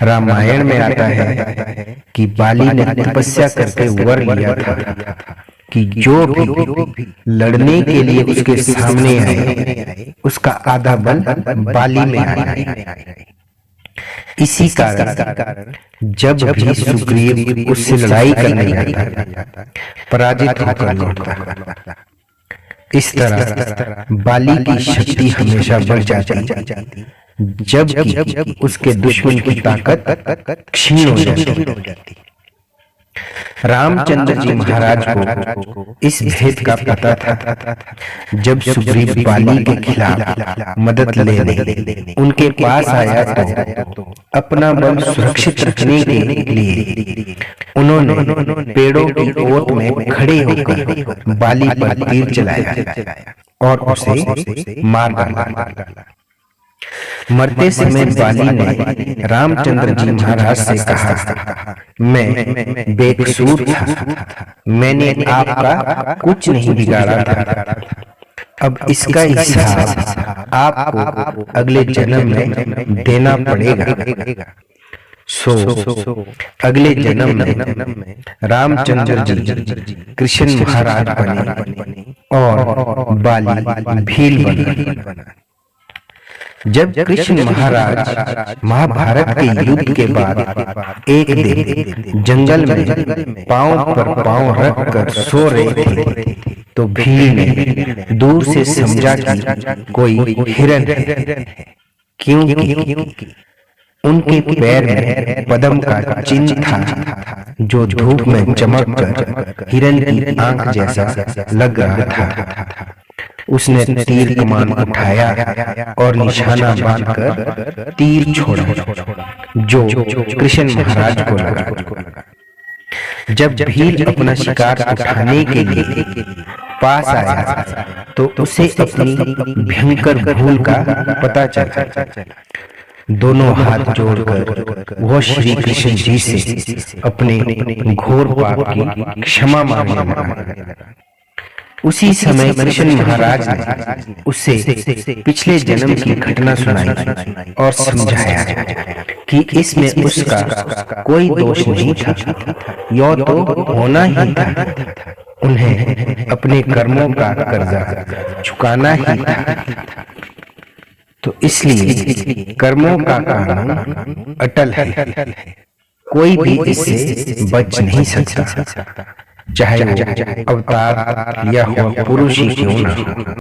रामायण में आता है कि बाली ने तपस्या करके वर लिया था कि जो भी लड़ने के लिए उसके सामने आए उसका आधा बल बाली में आए। इसी कारण जब भी सुग्रीव उससे लड़ाई करने जाता पराजित होकर लौटता। इस तरह बाली की शक्ति हमेशा बढ़ जाती जबकि उसके दुश्मन की ताकत क्षीण हो जाती। रामचंद्र जी महाराज को इस भेद का पता था। जब सुग्रीव बाली के खिलाफ मदद लेने उनके पास आया तो अपना बल सुरक्षित रखने के लिए उन्होंने पेड़ों की ओट में खड़े होकर बाली पर तीर चलाया और उसे मार डाला। मरते समय बाली ने रामचंद्र जी महाराज से कहा, मैं बेकसूर था, मैंने आपका कुछ नहीं बिगाड़ा था। अब इसका हिसाब आपको अगले जन्म में देना पड़ेगा। सो अगले जन्म में रामचंद्र जी कृष्ण महाराज बने और बाली भील बना। जब कृष्ण महाराज महाभारत के युद्ध के बाद एक दिन जंगल में पांव पर पांव रखकर सो रहे थे तो भील ने दूर से समझा कि कोई हिरन है, क्योंकि उनके पैर में पद्म का चिन्ह था जो धूप में चमक कर हिरन की आंख जैसा लग रहा था। उसने तीर कमान उठाया और निशाना बांधकर तीर छोड़ा जो कृष्ण महाराज को लगा। जब भील अपना शिकार उठाने के लिए पास आया तो उसे अपनी भयंकर भूल का पता चला। दोनों हाथ जोड़कर वह श्री कृष्ण जी से अपने घोर पाप की क्षमा मांगने लगा। उसी समय कृष्ण महाराज ने उससे पिछले जन्म की घटना सुनाई और समझाया कि इसमें उसका कोई दोष नहीं था, यह तो होना ही था। उन्हें अपने कर्मों का कर्जा चुकाना ही था। तो इसलिए कर्मों का कानून अटल है, कोई भी इससे बच नहीं सकता, चाहे वो अवतार या पुरुष ही क्यों ना हो।